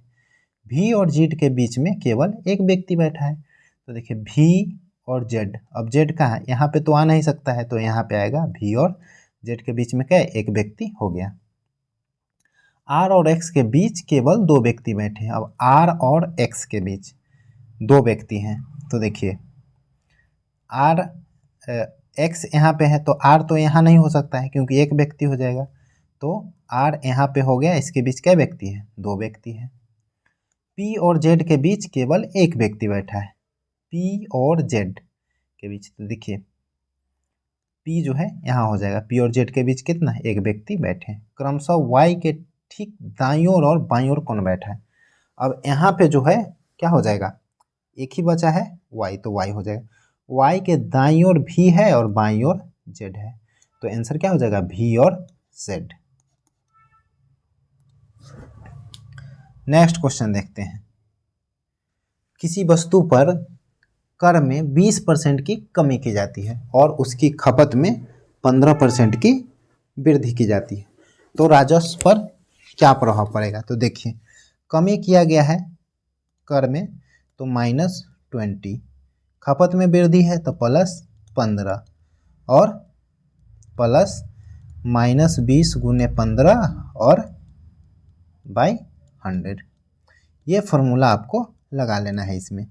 भी और जेड के बीच में केवल एक व्यक्ति बैठा है। तो देखिए भी और जेड, अब जेड कहाँ है यहाँ पे तो आ नहीं सकता है तो यहाँ पे आएगा भी और जेड के बीच में क्या है एक व्यक्ति हो गया। आर और एक्स के बीच केवल 2 व्यक्ति बैठे हैं। अब आर और एक्स के बीच 2 व्यक्ति हैं। तो देखिए आर एक्स यहाँ पे है तो आर तो यहाँ नहीं हो सकता है क्योंकि एक व्यक्ति हो जाएगा। तो आर यहाँ पे हो गया, इसके बीच क्या व्यक्ति है 2 व्यक्ति है। पी और जेड के बीच केवल एक व्यक्ति बैठा है। पी और जेड के बीच तो देखिए पी जो है यहाँ हो जाएगा। पी और जेड के बीच कितना है एक व्यक्ति बैठे हैं। क्रमशः वाई के ठीक दाईं ओर और बाईं ओर कौन बैठा है। अब यहाँ पे जो है क्या हो जाएगा एक ही बचा है वाई, तो वाई हो जाएगा। वाई के दाईं ओर भी है और बाईं ओर जेड है। तो आंसर क्या हो जाएगा भी और जेड। नेक्स्ट क्वेश्चन देखते हैं। किसी वस्तु पर कर में 20% की कमी की जाती है और उसकी खपत में 15% की वृद्धि की जाती है। तो राजस्व पर क्या प्रभाव पड़ेगा। तो देखिए कमी किया गया है कर में तो -20, खपत में वृद्धि है तो +15 और प्लस -20 गुने 15 और बाई 100। ये फॉर्मूला आपको लगा लेना है, इसमें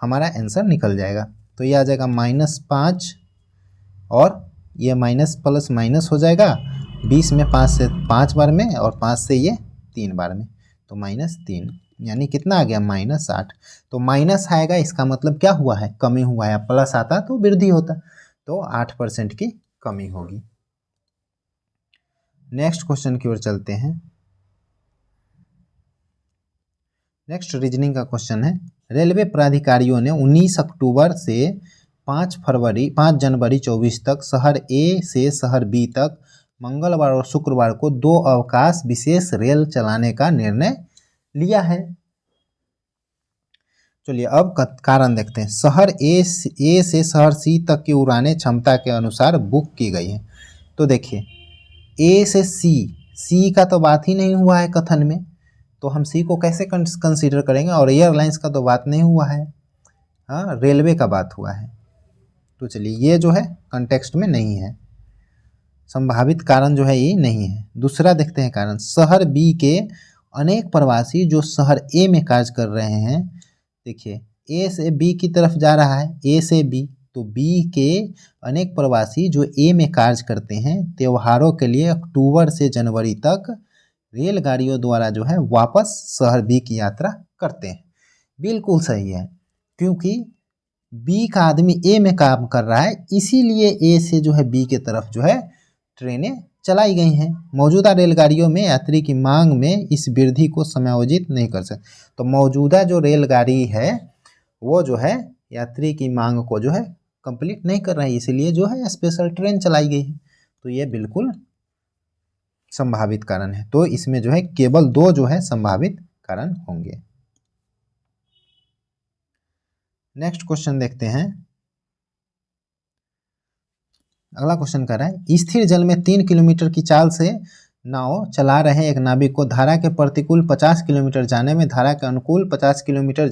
हमारा आंसर निकल जाएगा। तो ये आ जाएगा -5 और ये माइनस प्लस माइनस हो जाएगा 20 में 5 से 5 बार में और 5 से ये 3 बार में, तो -3 यानी कितना आ गया -8। तो माइनस आएगा इसका मतलब क्या हुआ है, कमी हुआ है। प्लस आता तो वृद्धि होता, तो 8% की कमी होगी। नेक्स्ट क्वेश्चन की ओर चलते हैं। नेक्स्ट रीजनिंग का क्वेश्चन है, रेलवे प्राधिकारियों ने 19 अक्टूबर से 5 जनवरी 24 तक शहर ए से शहर बी तक मंगलवार और शुक्रवार को 2 अवकाश विशेष रेल चलाने का निर्णय लिया है। चलिए अब कारण देखते हैं। शहर ए से शहर सी तक की उड़ानें क्षमता के अनुसार बुक की गई हैं। तो देखिए ए से सी का तो बात ही नहीं हुआ है कथन में, तो हम सी को कैसे कंसीडर करेंगे, और एयरलाइंस का तो बात नहीं हुआ है, हाँ रेलवे का बात हुआ है। तो चलिए ये जो है कंटेक्स्ट में नहीं है, संभावित कारण जो है ये नहीं है। दूसरा देखते हैं कारण, शहर बी के अनेक प्रवासी जो शहर ए में कार्य कर रहे हैं, देखिए ए से बी की तरफ जा रहा है, ए से बी, तो बी के अनेक प्रवासी जो ए में कार्य करते हैं त्योहारों के लिए अक्टूबर से जनवरी तक रेलगाड़ियों द्वारा जो है वापस शहर बी की यात्रा करते हैं। बिल्कुल सही है, क्योंकि बी का आदमी ए में काम कर रहा है, इसीलिए ए से जो है बी के तरफ जो है ट्रेनें चलाई गई हैं। मौजूदा रेलगाड़ियों में यात्री की मांग में इस वृद्धि को समायोजित नहीं कर सकते, तो मौजूदा जो रेलगाड़ी है वो जो है यात्री की मांग को जो है कंप्लीट नहीं कर रही है, इसलिए जो है स्पेशल ट्रेन चलाई गई है। तो ये बिल्कुल संभावित कारण है, तो इसमें जो है केवल 2 जो है संभावित कारण होंगे। नेक्स्ट क्वेश्चन देखते हैं। अगला क्वेश्चन कर रहा है, स्थिर जल में 3 किलोमीटर की चाल से नाव चला रहे एक नाविक को धारा के प्रतिकूल 50 किलोमीटर जाने में धारा के अनुकूल 50 किलोमीटर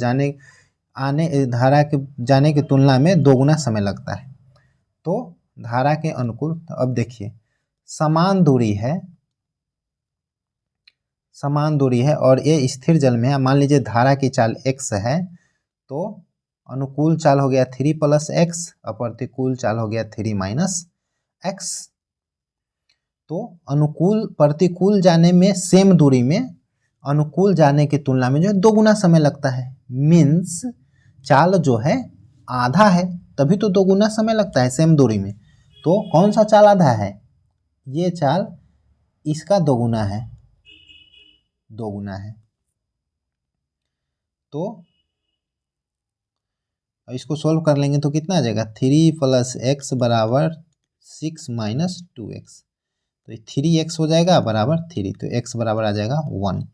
धारा के जाने की तुलना में 2 गुना समय लगता है। तो धारा के अनुकूल, तो अब देखिए समान दूरी है और ये स्थिर जल में है। मान लीजिए धारा की चाल x है, तो अनुकूल चाल हो गया 3 + x और प्रतिकूल चाल हो गया 3 - x। तो प्रतिकूल जाने में सेम दूरी में अनुकूल जाने की तुलना में जो है 2 गुना समय लगता है। मीन्स चाल जो है आधा है, तभी तो 2 गुना समय लगता है सेम दूरी में। तो कौन सा चाल आधा है, ये चाल इसका 2 गुना है, 2 गुना है। तो इसको सोल्व कर लेंगे तो कितना आ जाएगा, 3 + x = 6 - 2x, तो 3x हो जाएगा बराबर 3, तो x बराबर आ जाएगा 1।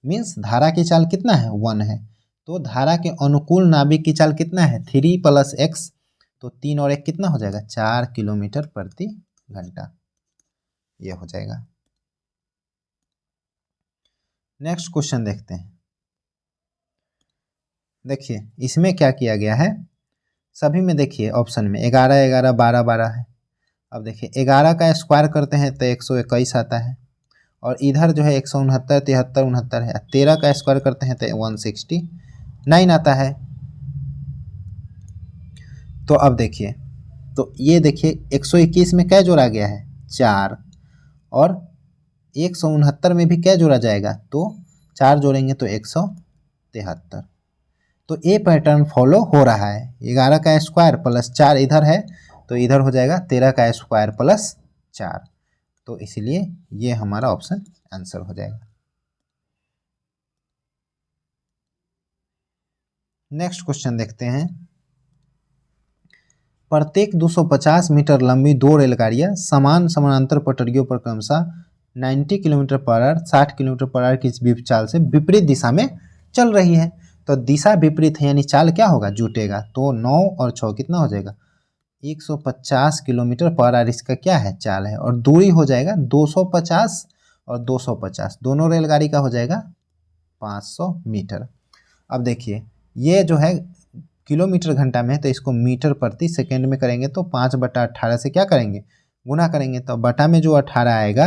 मीन्स धारा की चाल कितना है, 1 है। तो धारा के अनुकूल नाविक की चाल कितना है, 3 + x, तो 3 और 1 कितना हो जाएगा, 4 किलोमीटर प्रति घंटा, ये हो जाएगा। नेक्स्ट क्वेश्चन देखते हैं। देखिए इसमें क्या किया गया है, सभी में देखिए ऑप्शन में 11 11 12 12 है। अब देखिए 11 का स्क्वायर करते हैं तो 121 आता है, और इधर जो है 169 73 69 है। 13 का स्क्वायर करते हैं तो 169 आता है। तो अब देखिए, तो ये देखिए 121 में क्या जोड़ा गया है, 4, और 169 में भी क्या जोड़ा जाएगा, तो 4 जोड़ेंगे तो 173। तो ये पैटर्न फॉलो हो रहा है, 11 का स्क्वायर + 4 इधर है, तो इधर हो जाएगा 13 का स्क्वायर + 4, तो इसलिए ये हमारा ऑप्शन आंसर हो जाएगा। नेक्स्ट क्वेश्चन देखते हैं। प्रत्येक 250 मीटर लंबी 2 रेलगाड़ियां समान समानांतर पटरियों पर क्रमशः 90 किलोमीटर/h 60 किलोमीटर/h की चाल से विपरीत दिशा में चल रही है। तो दिशा विपरीत है यानी चाल क्या होगा, जुटेगा। तो 9 और 6 कितना हो जाएगा, 150 किलोमीटर/h इसका क्या है, चाल है, और दूरी हो जाएगा 250 और 250, दोनों रेलगाड़ी का हो जाएगा 500 मीटर। अब देखिए ये जो है किलोमीटर घंटा में है, तो इसको मीटर प्रति सेकेंड में करेंगे तो 5/18 से क्या करेंगे, गुना करेंगे, तो बटा में जो 18 आएगा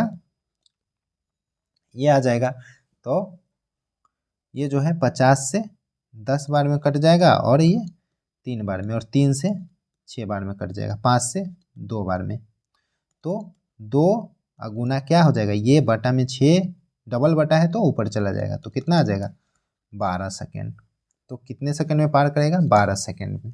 ये आ जाएगा। तो ये जो है 50 से 10 बार में कट जाएगा, और ये 3 बार में, और 3 से 6 बार में कट जाएगा, 5 से 2 बार में। तो 2 और गुना क्या हो जाएगा, ये बटा में 6 डबल बटा है तो ऊपर चला जाएगा, तो कितना आ जाएगा 12 सेकेंड। तो कितने सेकेंड में पार करेगा, 12 सेकेंड में।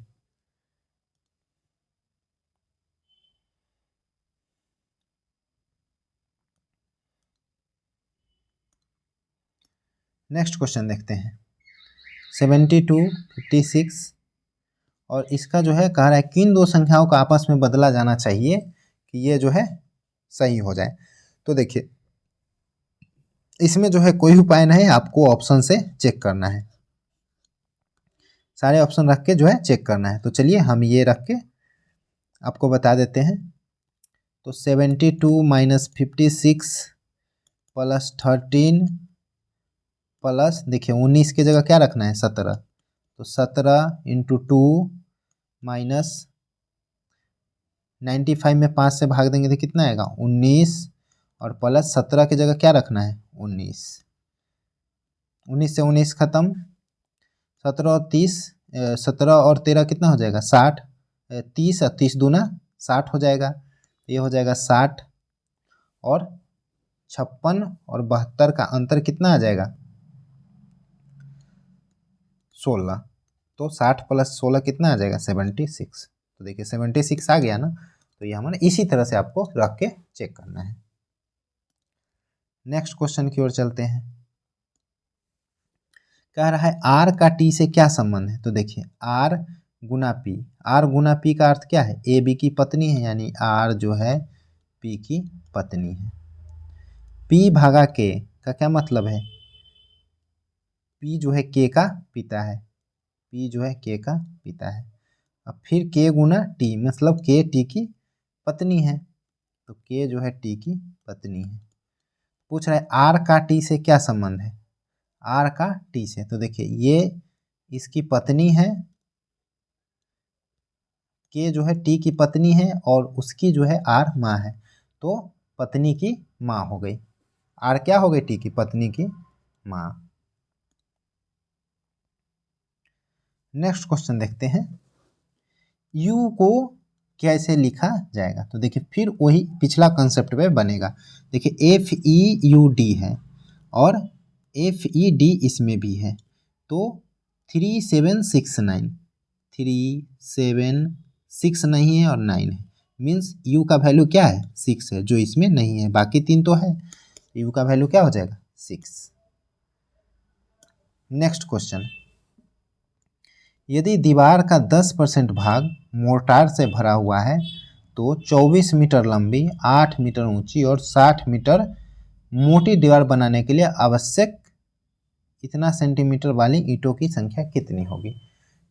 नेक्स्ट क्वेश्चन देखते हैं 72, 56 और इसका जो है कह रहा है किन दो संख्याओं को आपस में बदला जाना चाहिए कि ये जो है सही हो जाए। तो देखिए इसमें जो है कोई उपाय नहीं, आपको ऑप्शन से चेक करना है, सारे ऑप्शन रख के जो है चेक करना है। तो चलिए हम ये रख के आपको बता देते हैं। तो 72 माइनस 56 प्लस 13 प्लस देखिए 19 की जगह क्या रखना है 17, तो 17 इंटू 2 माइनस 95 में 5 से भाग देंगे तो कितना आएगा 19 और प्लस 17 की जगह क्या रखना है 19, 19 से 19 खत्म, 17 और 30 17 और 13 कितना हो जाएगा 60, 30 और 30 दूना 60 हो जाएगा, ये हो जाएगा 60 और 56 और 72 का अंतर कितना आ जाएगा 16, तो 60 प्लस 16 कितना आ जाएगा 76। तो देखिए 76 आ गया ना, तो ये हमारे इसी तरह से आपको रख के चेक करना है। नेक्स्ट क्वेश्चन की ओर चलते हैं। कह रहा है आर का टी से क्या संबंध है। तो देखिए आर गुना पी, आर गुना पी का अर्थ क्या है, ए बी की पत्नी है, यानी आर जो है पी की पत्नी है। पी भागा के का क्या मतलब है, पी जो है के का पिता है, पी जो है के का पिता है। अब फिर के गुना टी मतलब के टी की पत्नी है, तो के जो है टी की पत्नी है। पूछ रहा है आर का टी से क्या संबंध है, आर का टी से। तो देखिए ये इसकी पत्नी है, के जो है टी की पत्नी है और उसकी जो है आर माँ है, तो पत्नी की माँ हो गई, आर क्या हो गई टी की पत्नी की माँ। नेक्स्ट क्वेश्चन देखते हैं u को कैसे लिखा जाएगा। तो देखिए फिर वही पिछला कंसेप्ट पे बनेगा। देखिए एफ ई यू डी है और एफ ई डी इसमें भी है, तो 3769, 3769 नहीं है और 9 है, मीन्स u का वैल्यू क्या है 6 है, जो इसमें नहीं है, बाकी 3 तो है, u का वैल्यू क्या हो जाएगा 6। नेक्स्ट क्वेश्चन, यदि दीवार का 10% भाग मोर्टार से भरा हुआ है तो 24 मीटर लंबी, 8 मीटर ऊंची और 60 मीटर मोटी दीवार बनाने के लिए आवश्यक इतना सेंटीमीटर वाली ईंटों की संख्या कितनी होगी।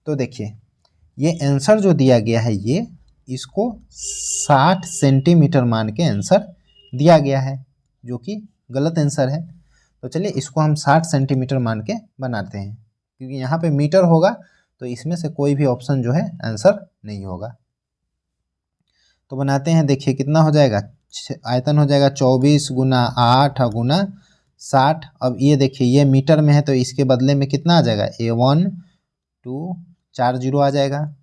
तो देखिए ये आंसर जो दिया गया है ये इसको 60 सेंटीमीटर मान के आंसर दिया गया है, जो कि गलत आंसर है। तो चलिए इसको हम 60 सेंटीमीटर मान के बनाते हैं, क्योंकि यहाँ पे मीटर होगा तो इसमें से कोई भी ऑप्शन जो है आंसर नहीं होगा। तो बनाते हैं, देखिए कितना हो जाएगा, आयतन हो जाएगा 24 गुना 8 गुना 60। अब ये देखिए ये मीटर में है तो इसके बदले में कितना आ जाएगा A1 2 4 जीरो आ जाएगा,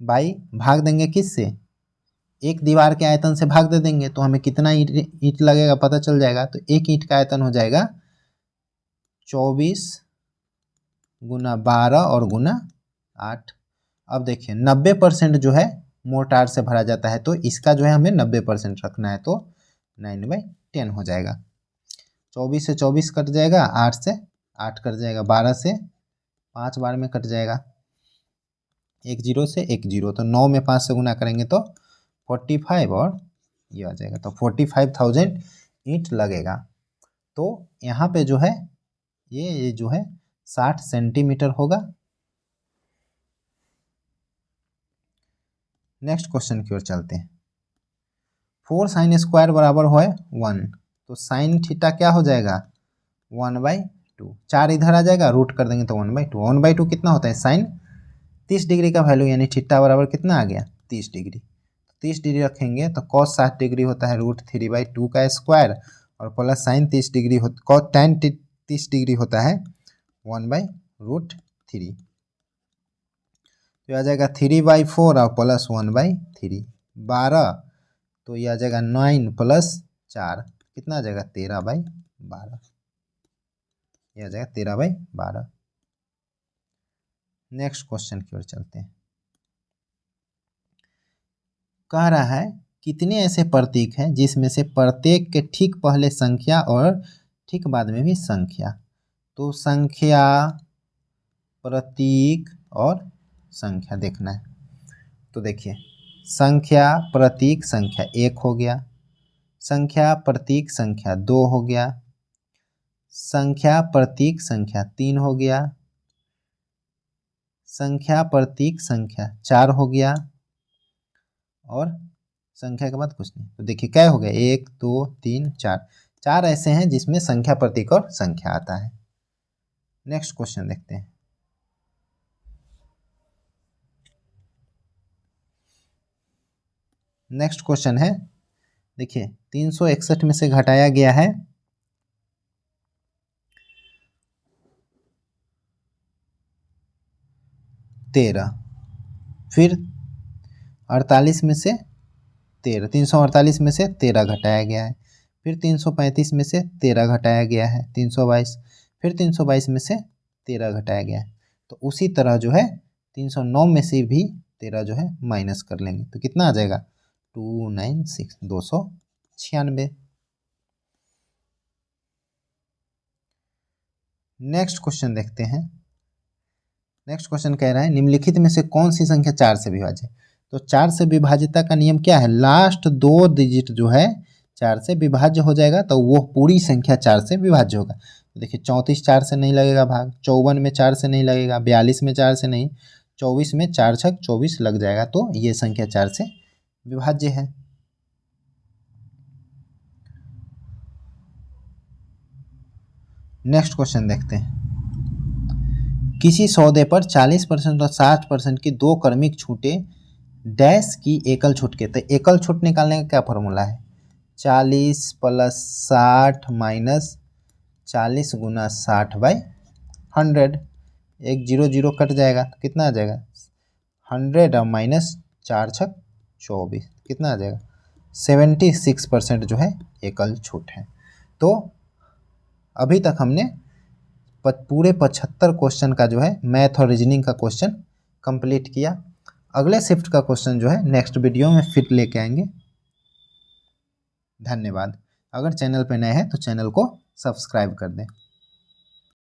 बाई भाग देंगे किस से, एक दीवार के आयतन से भाग दे देंगे तो हमें कितना ईंट लगेगा पता चल जाएगा। तो एक ईंट का आयतन हो जाएगा 24 गुना 12 और गुना 8। अब देखिए 90% जो है मोर्टार से भरा जाता है, तो इसका जो है हमें 90% रखना है, तो 9/10 हो जाएगा। 24 से 24 कट जाएगा, 8 से 8 कट जाएगा, 12 से 5 बार में कट जाएगा, 1 जीरो से 1 जीरो, तो 9 में 5 से गुना करेंगे तो 45 और ये आ जाएगा, तो 45,000 ईंट लगेगा। तो यहाँ पे जो है ये जो है 60 सेंटीमीटर होगा। नेक्स्ट क्वेश्चन की ओर चलते हैं। 4 साइन स्क्वायर बराबर है 1, तो साइन थीटा क्या हो जाएगा 1/2, 4 इधर आ जाएगा, रूट कर देंगे तो 1/2, 1/2 कितना होता है साइन 30 डिग्री का वैल्यू, यानी थीटा बराबर कितना आ गया 30 डिग्री। 30 डिग्री रखेंगे तो cos 60 डिग्री होता है √3/2 का स्क्वायर, और plus sign 30 degree tan 30 degree होता है 1/√3, तो आ जाएगा 3/4 और प्लस 1/3, 12, तो ये आ जाएगा 9 प्लस 4 कितना आ जाएगा 13/12। ये आ जाएगा 13/12। नेक्स्ट क्वेश्चन की ओर चलते हैं। कह रहा है कितने ऐसे प्रतीक हैं जिसमें से प्रत्येक के ठीक पहले संख्या और ठीक बाद में भी संख्या। तो संख्या, प्रतीक और संख्या देखना है। तो देखिए संख्या, प्रतीक, संख्या 1 हो गया, संख्या, प्रतीक, संख्या 2 हो गया, संख्या, प्रतीक, संख्या 3 हो गया, संख्या, प्रतीक, संख्या 4 हो गया और संख्या के बाद कुछ नहीं। तो देखिए क्या हो गया 1 2 3 4, 4 ऐसे हैं जिसमें संख्या, प्रतीक और संख्या आता है। नेक्स्ट क्वेश्चन देखते हैं। नेक्स्ट क्वेश्चन है, देखिए 361 में से घटाया गया है 13, फिर 48 में से 13, 348 में से 13 घटाया गया है, फिर 335 में से 13 घटाया गया है 322, फिर 322 में से 13 घटाया गया है। तो उसी तरह जो है 309 में से भी 13 जो है माइनस कर लेंगे तो कितना आ जाएगा 296, 296। नेक्स्ट क्वेश्चन देखते हैं। नेक्स्ट क्वेश्चन कह रहा है निम्नलिखित में से कौन सी संख्या 4 से विभाज्य है। तो 4 से विभाज्यता का नियम क्या है, लास्ट 2 डिजिट जो है 4 से विभाज्य हो जाएगा तो वो पूरी संख्या 4 से विभाज्य होगा। तो देखिए 34 4 से नहीं लगेगा भाग, 54 में 4 से नहीं लगेगा, 42 में 4 से नहीं, 24 में 4 छक 24 लग जाएगा। तो ये संख्या 4 से विभाज्य है। नेक्स्ट क्वेश्चन देखते हैं। किसी सौदे पर 40% और 60% की दो क्रमिक छूटें डैश की एकल छूट के। तो एकल छूट निकालने का क्या फॉर्मूला है, 40 + 60 माइनस 40 गुना 60/100। एक 0 0 कट जाएगा तो कितना आ जाएगा 100 और माइनस 4 छक 24 कितना आ जाएगा 76% जो है एकल छूट है। तो अभी तक हमने पूरे 75 क्वेश्चन का जो है मैथ और रीजनिंग का क्वेश्चन कंप्लीट किया। अगले शिफ्ट का क्वेश्चन जो है नेक्स्ट वीडियो में फिर लेके आएंगे। धन्यवाद। अगर चैनल पे नए हैं तो चैनल को सब्सक्राइब कर दें।